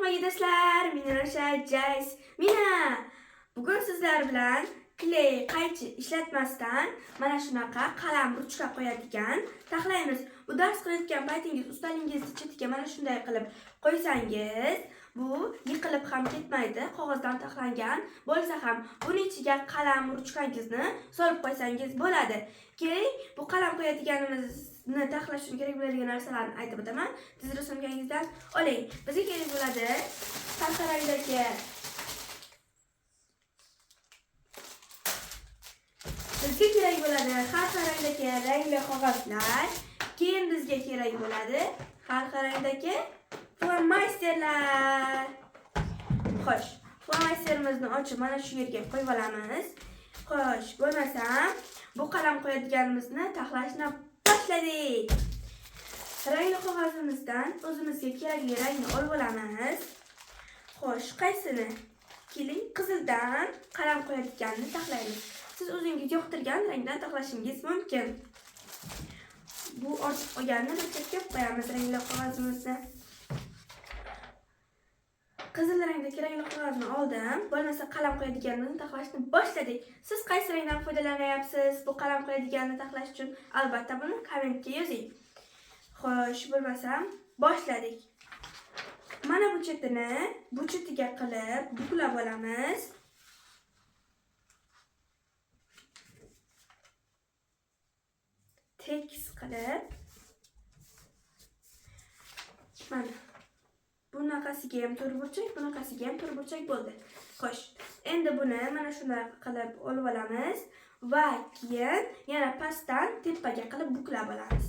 Assalomu do'stlar, men Rashad Jays. Mina bugun sizlar bilan kley qaychi ishlatmasdan mana shunaqa qalam ruchka qo'yadigan taxlaymiz. Bu dars qilayotgan paytingiz ustalingizni chetiga mana shunday qilib qo'ysangiz, bu yiqilib ham ketmaydi, qog'ozdan taxlangan bo'lsa ham buning ichiga qalam ruchkangizni solib qo'ysangiz bo'ladi. Keling, bu qalam qo'yadiganimizni taxlash uchun kerak bo'ladigan narsalarni aytib o'taman. Tezroq so'mkangizdan oling. Bizga kerak bo'ladi sarxarangdagi har xil rangdagi rangli qog'ozlar. Keyin bizga kerak bo'ladi har xil rangdagi flomastterlar. Xo'sh, flomastterimizni ochib mana shu yerga qo'yib olamiz. Xo'sh, bo'lmasam bu qalam qo'yadiganimizni taxlashni boshladik. Rangli qog'ozimizdan o'zimizga kerakli rangni olib olamiz. Xo'sh, qaysini? Keling, qizildan qalam qo'yadiganini taxlaymiz. Siz o'zingiz yoqtirgan rangdan taxlashingiz mumkin. Bu ortiq qolganini bir chetga qo'yamiz rangli qog'ozimizni. Qizil rangdagi rangli qog'ozni oldim. Bo'lmasa qalam qo'yadiganini taxlashni boshladik. Siz qaysi rangdan foydalanyapsiz bu qalam qo'yadiganini taxlash uchun? Albatta buni kommentga yozing. Xo'sh, bo'lmasam boshladik. Mana bu chetini bu chetiga qilib buklab olamiz. Tekis qilib mana bunaqasiga ham to'rtburchak, bunaqasiga ham to'rtburchak bo'ldi. Xo'sh, endi buni mana shunday qilib olib olamiz va keyin yana pastdan tepaga qilib buklab olamiz.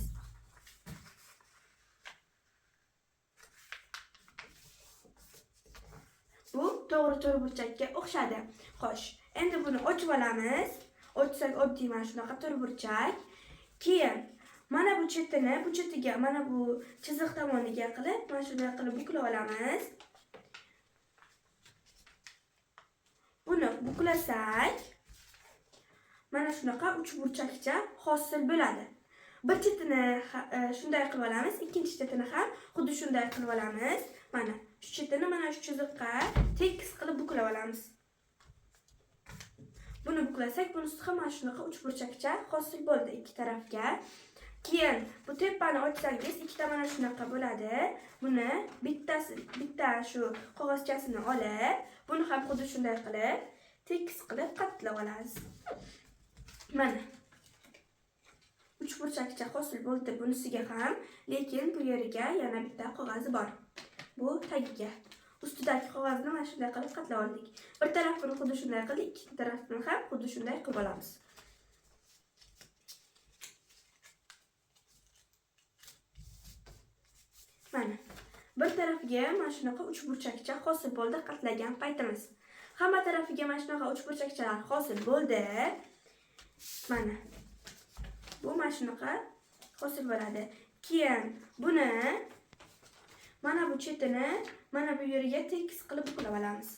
Bu to'g'ri to'rtburchakka o'xshadi. Xo'sh, endi buni ochib olamiz. Ochsak oddiy mana shunaqa to'rtburchak. Keyin mana bu chetini bu chetiga mana bu chiziq tomoniga qilib mana shunday qilib buklab olamiz. Buni buklasak mana shunaqa uchburchakcha hosil bo'ladi. Bir chetini shunday qilib olamiz, ikkinchi chetini ham xuddi shunday qilib olamiz. Mana shu chetini mana shu chiziqqa tekis qilib buklab olamiz. Buni buklasak, bunisi ham mana shunaqa uchburchakcha hosil bo'ldi ikki tarafga. Keyin bu tepani ochsangiz ikkita mana shunaqa bo'ladi. Buni bitta shu qog'ozchasini olib, buni ham xuddi shunday qilib tekis qilib qatlab olamiz. Mana uchburchakcha hosil bo'ldi bunisiga ham, lekin bu yeriga yana bitta qog'ozi bor. Bu tagiga. Ustidagi qog'ozni mana shunday qilib qatlab oldik. Bir tarafini xuddi shunday qilib, ikki tarafini ham xuddi shunday qilib olamiz. Mana bir tarafiga mana shunaqa uchburchakcha hosil bo'ldi qatlagan paytimiz. Hamma tarafiga mana shunaqa uchburchakchalar hosil bo'ldi. Mana bu mana shunaqa hosil bo'ladi. Keyin buni mana bu chetini mana bu yeriga tekis qilib buklab olamiz.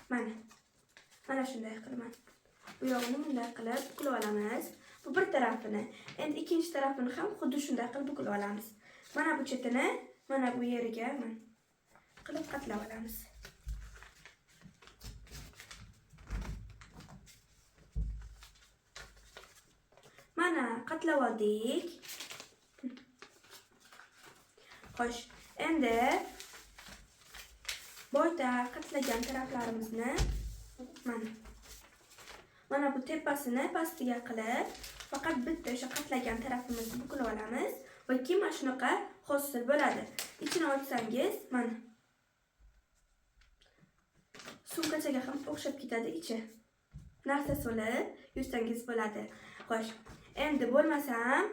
Mana shunday qilib bu yog'ini bunday qilib buklab olamiz. Bu bir tarafini, endi ikkinchi tarafini ham xuddi shunday qilib buklab olamiz. Mana bu chetini mana bu yeriga qilib qatlab olamiz. Mana qatlab oldik. Xo'sh, endi boyda qatlagan taraflarimizni mana bu tepasini pastiga qilib faqat bitta o'sha qatlagan tarafimizni buklab olamiz va keyin mana shunaqa hosil bo'ladi. Ichini ochsangiz mana sumkachaga ham o'xshab ketadi ichi. Narsa solib yursangiz bo'ladi. Xo'sh, endi bo'lmasam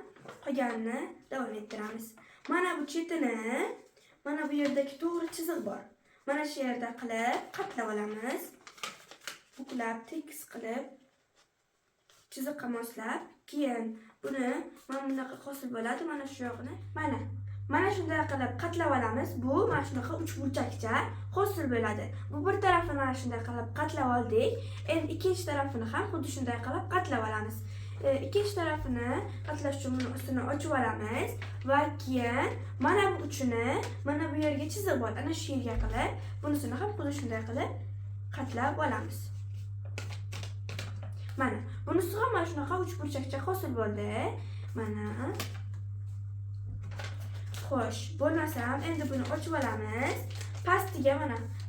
qolganini davom ettiramiz. Mana bu chetini mana bu yerdagi to'g'ri chiziq bor. Mana shu yerda qilib qatlab olamiz. Buklab tekis qilib chiziqqa moslab, keyin buni mana bunaqa hosil bo'ladi. Mana shu yog'ini mana shunday qilib qatlab olamiz. Bu mana shunaqa uchburchakcha hosil bo'ladi. Bu bir tarafini mana shunday qilib qatlab oldik. Endi ikkinchi tarafini ham xuddi shunday qilib qatlab olamiz. ikkinchi tarafini qatlash uchun buni ustini ochib olamiz va keyin mana bu uchini mana bu yerga chizib ol. Ana shu yerga qilib, bunisini ham xuddi shunday qilib qatlab olamiz. Mana bunisi ham mana shunaqa uchburchakcha hosil bo'ldi. Mana. Xo'sh, bo'lmasam endi buni ochib olamiz. Pastiga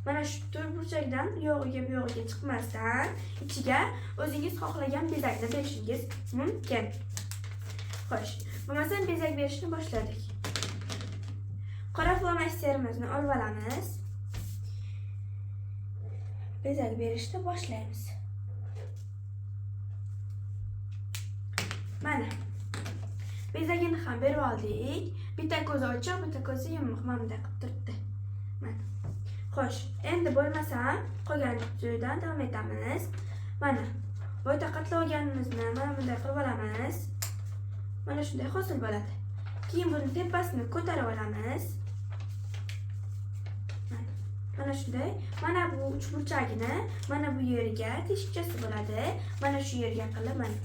mana shu to'rtburchakdan bu yog'iga chiqmasdan ichiga o'zingiz xohlagan bezakni berishingiz mumkin. Xo'sh, bo'lmasam bezak berishni boshladik. Qora flomasterimizni olib olamiz. Bezak berishni boshlaymiz. Mana. Bezagini ham berib oldik. Bitta ko'zi ochiq, bitta ko'zi yumuq. Mana bunday qilib turibdi. Mana. Xo'sh, endi bo'lmasam qolgan joydan davom etamiz. Mana. Boyda qatlab olganimizni mana bunday qilib olamiz. Mana shunday hosil bo'ladi. Keyin buni tepasini ko'tarib olamiz. Mana shunday. Mana bu uchburchagini mana bu yeriga teshikchasi bo'ladi. Mana shu yerga qilib mana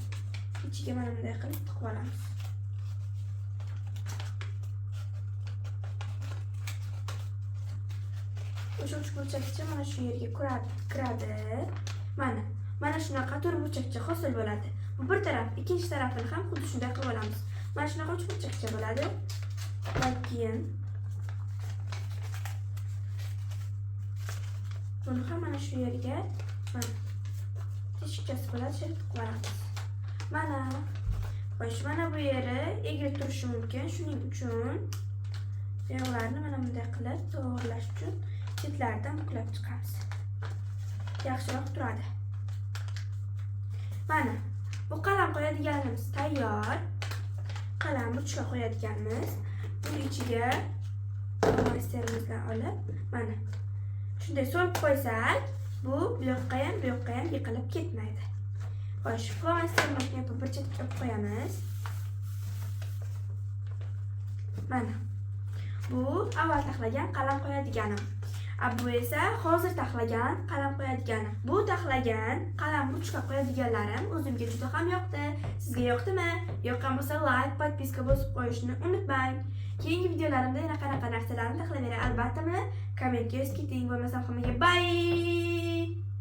ichiga mana bunday qilib tiqib olamiz. O'sha uchburchakcha mana shu yerga kiradi. Mana shunaqa to'rtburchakcha hosil bo'ladi. Bu bir taraf, ikkinchi tarafini ham xuddi shunday qilib olamiz. Mana shunaqa uchburchakcha bo'ladi. Va keyin buni ham mana shu yerga mana teshikchasi bo'ladi, shunday tiqib olamiz. Mana. Xo'sh, mana bu yeri egri turishi mumkin. Shuning uchun yoqlarni mana bunday qilib to'g'rilash uchun chetlaridan buklab chiqamiz. Yaxshiroq turadi. Mana bu qalam qo'yadiganimiz tayyor. Qalam ruchka qo'yadiganimiz. Buni ichiga masterimizdan olib, mana shunday solib qo'ysak, bu yoqqa ham yiqilib ketmaydi. Xo'sh, flomasterimizni bir chetga olib qo'yamiz. Mana. Bu avval taxlagan qalam qo'yadiganim. Bu esa hozir taxlagan qalam qo'yadiganim. Bu taxlagan qalam ruchka qo'yadiganlarim o'zimga juda ham yoqdi. Sizga yoqdimi? Yoqqan bo'lsa like, podpiska bosib qo'yishni unutmang. Keyingi videolarimda yana qanaqa narsalarni taxlayman albatta kommentga yozib keting. Bo'lmasa hammaga bye.